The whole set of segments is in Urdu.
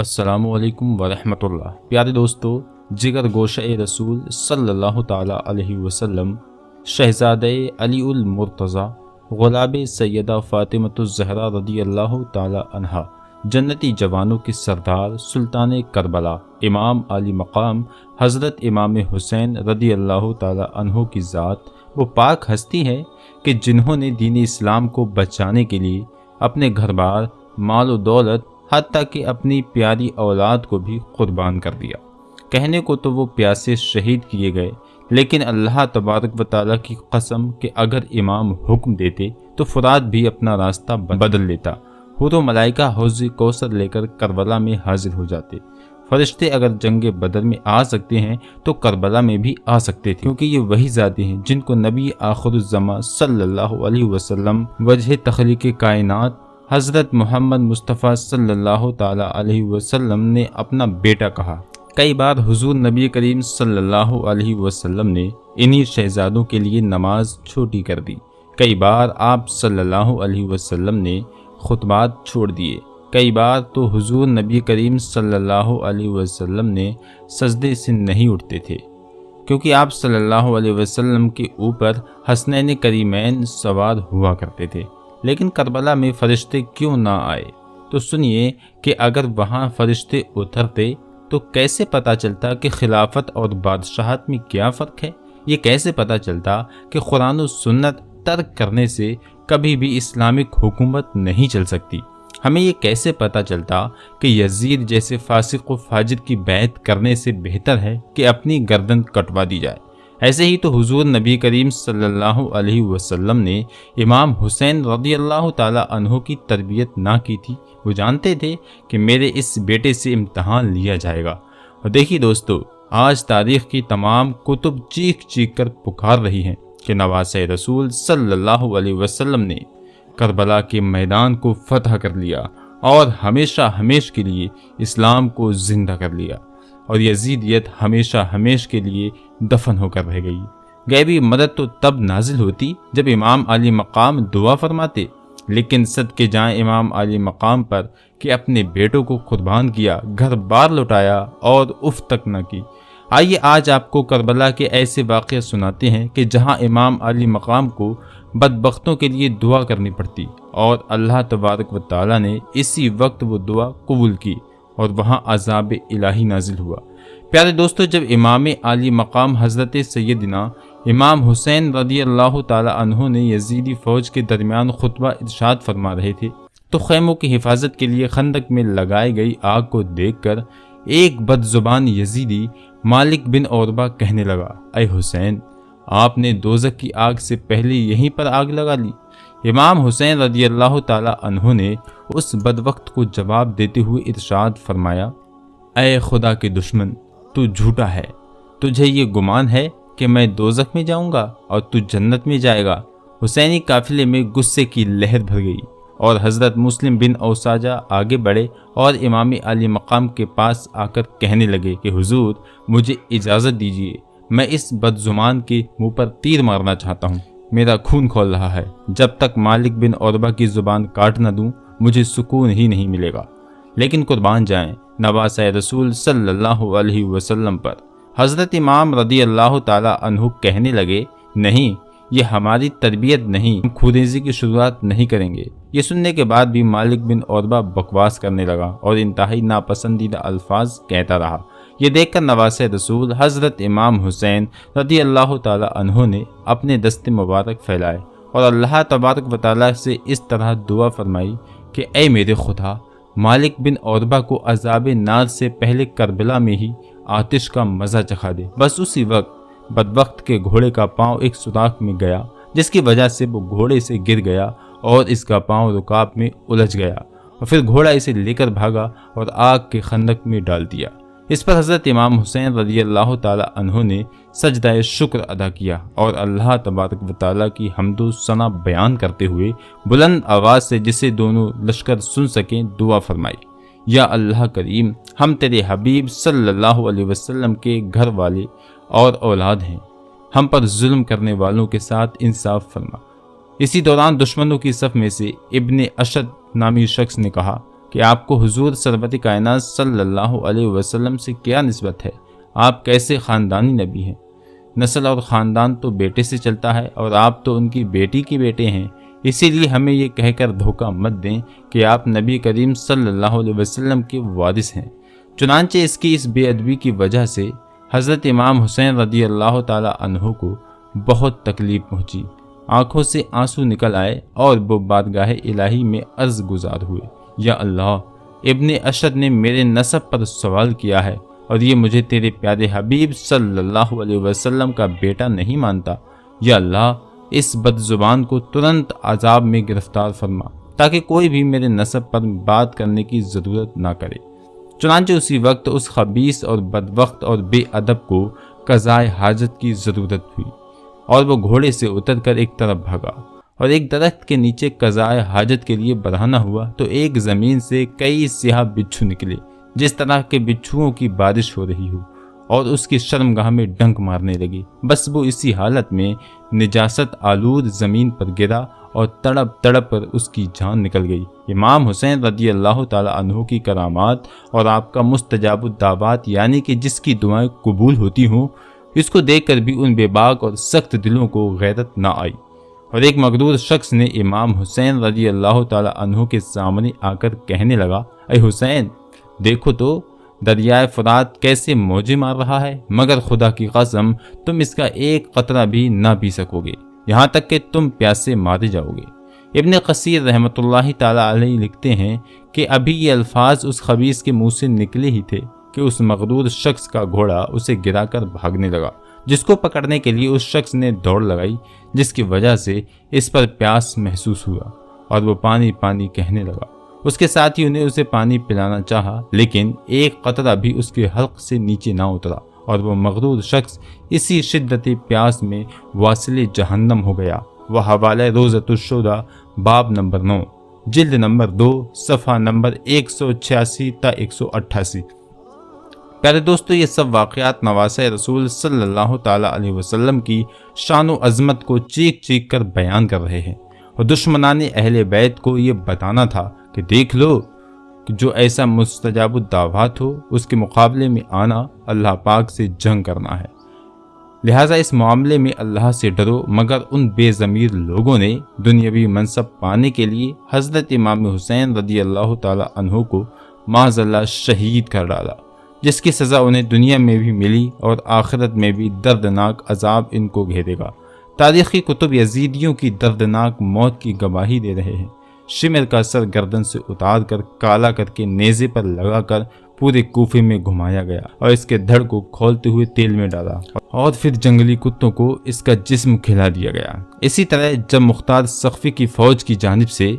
السلام علیکم ورحمۃ اللہ۔ پیارے دوستو، جگر گوشہ رسول صلی اللہ تعالی علیہ وسلم، شہزادہ علی المرتضیٰ، غلام سیدہ فاطمۃ الزہرا رضی اللہ تعالی عنہا، جنتی جوانوں کی سردار سلطان کربلا امام علی مقام حضرت امام حسین رضی اللہ تعالی عنہ کی ذات وہ پاک ہستی ہے کہ جنہوں نے دین اسلام کو بچانے کے لیے اپنے گھر بار، مال و دولت، حتیٰ کہ اپنی پیاری اولاد کو بھی قربان کر دیا۔ کہنے کو تو وہ پیاسے شہید کیے گئے، لیکن اللہ تبارک و تعالیٰ کی قسم کہ اگر امام حکم دیتے تو فرات بھی اپنا راستہ بدل لیتا۔ حور و ملائکہ حوض کوثر لے کر کربلا میں حاضر ہو جاتے۔ فرشتے اگر جنگ بدر میں آ سکتے ہیں تو کربلا میں بھی آ سکتے تھے، کیونکہ یہ وہی ذاتیں ہیں جن کو نبی آخر الزماں صلی اللہ علیہ وسلم، وجہ تخلیق کائنات حضرت محمد مصطفیٰ صلی اللہ تعالی علیہ وسلم نے اپنا بیٹا کہا۔ کئی بار حضور نبی کریم صلی اللہ علیہ وسلم نے انہی شہزادوں کے لیے نماز چھوٹی کر دی۔ کئی بار آپ صلی اللہ علیہ وسلم نے خطبات چھوڑ دیے۔ کئی بار تو حضور نبی کریم صلی اللہ علیہ وسلم نے سجدے سے نہیں اٹھتے تھے، کیونکہ آپ صلی اللہ علیہ وسلم کے اوپر حسنین کریمین سوار ہوا کرتے تھے۔ لیکن کربلا میں فرشتے کیوں نہ آئے؟ تو سنیے کہ اگر وہاں فرشتے اترتے تو کیسے پتہ چلتا کہ خلافت اور بادشاہت میں کیا فرق ہے؟ یہ کیسے پتہ چلتا کہ قرآن و سنت ترک کرنے سے کبھی بھی اسلامک حکومت نہیں چل سکتی؟ ہمیں یہ کیسے پتہ چلتا کہ یزید جیسے فاسق و فاجر کی بیعت کرنے سے بہتر ہے کہ اپنی گردن کٹوا دی جائے؟ ایسے ہی تو حضور نبی کریم صلی اللہ علیہ وسلم نے امام حسین رضی اللہ تعالی عنہ کی تربیت نہ کی تھی۔ وہ جانتے تھے کہ میرے اس بیٹے سے امتحان لیا جائے گا۔ اور دیکھیے دوستو، آج تاریخ کی تمام کتب چیخ چیخ کر پکار رہی ہیں کہ نواسۂ رسول صلی اللہ علیہ وسلم نے کربلا کے میدان کو فتح کر لیا اور ہمیشہ ہمیش کے لیے اسلام کو زندہ کر لیا، اور یزیدیت ہمیشہ ہمیش کے لیے دفن ہو کر رہ گئی۔ غیبی مدد تو تب نازل ہوتی جب امام علی مقام دعا فرماتے، لیکن صدقے جائیں امام علی مقام پر کہ اپنے بیٹوں کو قربان کیا، گھر بار لوٹایا اور اف تک نہ کی۔ آئیے آج آپ کو کربلا کے ایسے واقعے سناتے ہیں کہ جہاں امام علی مقام کو بدبختوں کے لیے دعا کرنی پڑتی اور اللہ تبارک و تعالیٰ نے اسی وقت وہ دعا قبول کی اور وہاں عذاب الہی نازل ہوا۔ پیارے دوستو، جب امام علی مقام حضرت سیدنا امام حسین رضی اللہ تعالی عنہ نے یزیدی فوج کے درمیان خطبہ ارشاد فرما رہے تھے تو خیموں کی حفاظت کے لیے خندق میں لگائی گئی آگ کو دیکھ کر ایک بد زبان یزیدی مالک بن عربہ کہنے لگا، اے حسین، آپ نے دوزخ کی آگ سے پہلے یہیں پر آگ لگا لی۔ امام حسین رضی اللہ تعالی عنہ نے اس بدبخت کو جواب دیتے ہوئے ارشاد فرمایا، اے خدا کے دشمن، تو جھوٹا ہے۔ تجھے یہ گمان ہے کہ میں دوزخ میں جاؤں گا اور تو جنت میں جائے گا۔ حسینی قافلے میں غصے کی لہر بھر گئی اور حضرت مسلم بن اوساجہ آگے بڑھے اور امام علی مقام کے پاس آ کر کہنے لگے کہ حضور، مجھے اجازت دیجیے، میں اس بدزمان کے منہ پر تیر مارنا چاہتا ہوں۔ میرا خون کھول رہا ہے، جب تک مالک بن عربہ کی زبان کاٹ نہ دوں مجھے سکون ہی نہیں ملے گا۔ لیکن قربان جائیں نواسۂ رسول صلی اللہ علیہ وسلم پر۔ حضرت امام رضی اللہ تعالی عنہ کہنے لگے، نہیں، یہ ہماری تربیت نہیں، ہم خودریزی کی شروعات نہیں کریں گے۔ یہ سننے کے بعد بھی مالک بن عربہ بکواس کرنے لگا اور انتہائی ناپسندیدہ الفاظ کہتا رہا۔ یہ دیکھ کر نواسۂ رسول حضرت امام حسین رضی اللہ تعالی عنہ نے اپنے دست مبارک پھیلائے اور اللہ تبارک و تعالیٰ سے اس طرح دعا فرمائی کہ اے میرے خدا، مالک بن عربہ کو عذاب نار سے پہلے کربلا میں ہی آتش کا مزہ چکھا دے۔ بس اسی وقت بدبخت کے گھوڑے کا پاؤں ایک سوراخ میں گیا، جس کی وجہ سے وہ گھوڑے سے گر گیا اور اس کا پاؤں رکاب میں الجھ گیا، اور پھر گھوڑا اسے لے کر بھاگا اور آگ کے خندق میں ڈال دیا۔ اس پر حضرت امام حسین رضی اللہ تعالی عنہ نے سجدہ شکر ادا کیا اور اللہ تبارک و تعالیٰ کی حمد و ثنا بیان کرتے ہوئے بلند آواز سے، جسے دونوں لشکر سن سکیں، دعا فرمائی، یا اللہ کریم، ہم تیرے حبیب صلی اللہ علیہ وسلم کے گھر والے اور اولاد ہیں، ہم پر ظلم کرنے والوں کے ساتھ انصاف فرما۔ اسی دوران دشمنوں کی صف میں سے ابن اشد نامی شخص نے کہا، کہ آپ کو حضور سرور کائنات صلی اللہ علیہ وسلم سے کیا نسبت ہے، آپ کیسے خاندانی نبی ہیں۔ نسل اور خاندان تو بیٹے سے چلتا ہے اور آپ تو ان کی بیٹی کے بیٹے ہیں، اسی لیے ہمیں یہ کہہ کر دھوکہ مت دیں کہ آپ نبی کریم صلی اللہ علیہ وسلم کے وارث ہیں۔ چنانچہ اس کی اس بے ادبی کی وجہ سے حضرت امام حسین رضی اللہ تعالی عنہ کو بہت تکلیف پہنچی، آنکھوں سے آنسو نکل آئے اور وہ بارگاہ الہی میں عرض گزار ہوئے، یا اللہ، ابن اشد نے میرے نسب پر سوال کیا ہے اور یہ مجھے تیرے پیارے حبیب صلی اللہ علیہ وسلم کا بیٹا نہیں مانتا۔ یا اللہ، اس بد زبان کو ترنت عذاب میں گرفتار فرما تاکہ کوئی بھی میرے نسب پر بات کرنے کی ضرورت نہ کرے۔ چنانچہ اسی وقت اس خبیث اور بدبخت اور بے ادب کو قضائے حاجت کی ضرورت ہوئی اور وہ گھوڑے سے اتر کر ایک طرف بھاگا اور ایک درخت کے نیچے قضائے حاجت کے لیے بڑھانا ہوا تو ایک زمین سے کئی سیاہ بچھو نکلے، جس طرح کے بچھوؤں کی بارش ہو رہی ہو، اور اس کی شرمگاہ میں ڈنک مارنے لگی۔ بس وہ اسی حالت میں نجاست آلود زمین پر گرا اور تڑپ تڑپ پر اس کی جان نکل گئی۔ امام حسین رضی اللہ تعالی عنہ کی کرامات اور آپ کا مستجاب الدعوات، یعنی کہ جس کی دعائیں قبول ہوتی ہوں، اس کو دیکھ کر بھی ان بے باک اور سخت دلوں کو غیرت نہ آئی، اور ایک مغرور شخص نے امام حسین رضی اللہ تعالی عنہ کے سامنے آ کر کہنے لگا، اے حسین، دیکھو تو دریائے فرات کیسے موجیں مار رہا ہے، مگر خدا کی قسم تم اس کا ایک قطرہ بھی نہ پی سکو گے، یہاں تک کہ تم پیاسے مارے جاؤ گے۔ ابن کثیر رحمۃ اللہ تعالی علیہ لکھتے ہیں کہ ابھی یہ الفاظ اس خبیث کے منہ سے نکلے ہی تھے کہ اس مغرور شخص کا گھوڑا اسے گرا کر بھاگنے لگا، جس کو پکڑنے کے لیے اس شخص نے دوڑ لگائی، جس کی وجہ سے اس پر پیاس محسوس ہوا اور وہ پانی پانی کہنے لگا۔ اس کے ساتھیوں نے اسے پانی پلانا چاہا، لیکن ایک قطرہ بھی اس کے حلق سے نیچے نہ اترا اور وہ مغرور شخص اسی شدت پیاس میں واصل جہنم ہو گیا۔ وہ حوالہ روضۃ الشہداء باب نمبر 9 جلد نمبر 2 صفحہ نمبر 186 تا 188۔ پیارے دوستو، یہ سب واقعات نواسہ رسول صلی اللہ تعالی علیہ وسلم کی شان و عظمت کو چیخ چیخ کر بیان کر رہے ہیں، اور دشمنان اہل بیت کو یہ بتانا تھا کہ دیکھ لو کہ جو ایسا مستجاب الدعوات ہو، اس کے مقابلے میں آنا اللہ پاک سے جنگ کرنا ہے۔ لہٰذا اس معاملے میں اللہ سے ڈرو، مگر ان بے ضمیر لوگوں نے دنیاوی منصب پانے کے لیے حضرت امام حسین رضی اللہ تعالی عنہ کو معاذ اللہ شہید کر ڈالا، جس کی سزا انہیں دنیا میں بھی ملی اور آخرت میں بھی دردناک عذاب ان کو گھیرے گا۔ تاریخی کتب یزیدیوں کی دردناک موت کی گواہی دے رہے ہیں۔ شمر کا سر گردن سے اتار کر کالا کر کے نیزے پر لگا کر پورے کوفے میں گھمایا گیا اور اس کے دھڑ کو کھولتے ہوئے تیل میں ڈالا اور پھر جنگلی کتوں کو اس کا جسم کھلا دیا گیا۔ اسی طرح جب مختار سقفی کی فوج کی جانب سے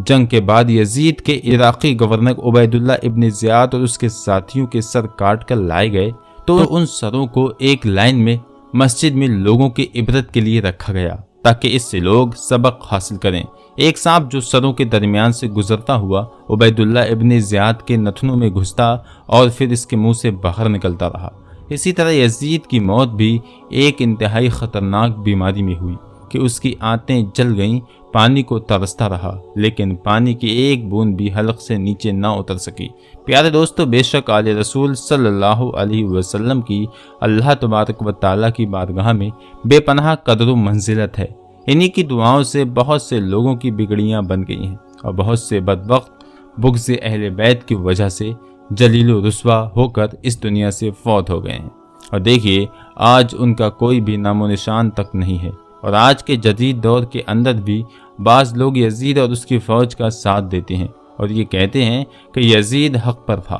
جنگ کے بعد یزید کے عراقی گورنر عبید اللہ ابن زیاد اور اس کے ساتھیوں کے سر کاٹ کر لائے گئے تو ان سروں کو ایک لائن میں مسجد میں لوگوں کی عبرت کے لیے رکھا گیا تاکہ اس سے لوگ سبق حاصل کریں۔ ایک سانپ جو سروں کے درمیان سے گزرتا ہوا عبید اللہ ابن زیاد کے نتنوں میں گھستا اور پھر اس کے منہ سے باہر نکلتا رہا۔ اسی طرح یزید کی موت بھی ایک انتہائی خطرناک بیماری میں ہوئی کہ اس کی آنتیں جل گئیں، پانی کو ترستا رہا لیکن پانی کی ایک بوند بھی حلق سے نیچے نہ اتر سکی۔ پیارے دوستو، بے شک آل رسول صلی اللہ علیہ وسلم کی اللہ تبارک و تعالیٰ کی بارگاہ میں بے پناہ قدر و منزلت ہے۔ انہی کی دعاؤں سے بہت سے لوگوں کی بگڑیاں بن گئی ہیں اور بہت سے بدبخت بغض اہل بیت کی وجہ سے جلیل و رسوا ہو کر اس دنیا سے فوت ہو گئے ہیں، اور دیکھیے آج ان کا کوئی بھی نام و نشان تک نہیں ہے۔ اور آج کے جدید دور کے اندر بھی بعض لوگ یزید اور اس کی فوج کا ساتھ دیتے ہیں اور یہ کہتے ہیں کہ یزید حق پر تھا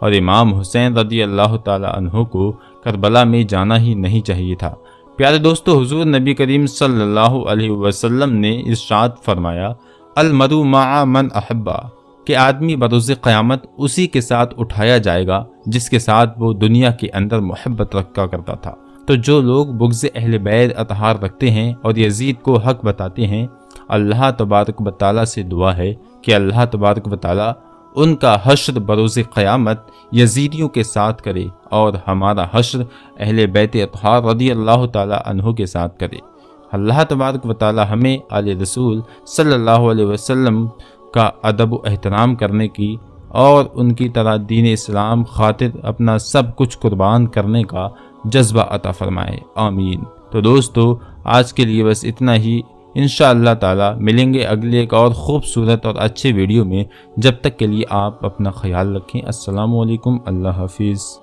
اور امام حسین رضی اللہ تعالی عنہ کو کربلا میں جانا ہی نہیں چاہیے تھا۔ پیارے دوستو، حضور نبی کریم صلی اللہ علیہ وسلم نے ارشاد فرمایا، المرء مع من احبا، کہ آدمی بروز قیامت اسی کے ساتھ اٹھایا جائے گا جس کے ساتھ وہ دنیا کے اندر محبت رکھا کرتا تھا۔ تو جو لوگ بغض اہل بیت اطہار رکھتے ہیں اور یزید کو حق بتاتے ہیں، اللہ تبارک و تعالیٰ سے دعا ہے کہ اللہ تبارک و تعالیٰ ان کا حشر بروز قیامت یزیدیوں کے ساتھ کرے اور ہمارا حشر اہل بیت اطہار رضی اللہ تعالیٰ عنہ کے ساتھ کرے۔ اللہ تبارک و تعالیٰ ہمیں آل رسول صلی اللہ علیہ وسلم کا ادب و احترام کرنے کی اور ان کی طرح دین اسلام خاطر اپنا سب کچھ قربان کرنے کا جذبہ عطا فرمائے، آمین۔ تو دوستو آج کے لیے بس اتنا ہی، انشاءاللہ تعالی ملیں گے اگلے ایک اور خوبصورت اور اچھے ویڈیو میں۔ جب تک کے لیے آپ اپنا خیال رکھیں۔ السلام علیکم، اللہ حافظ۔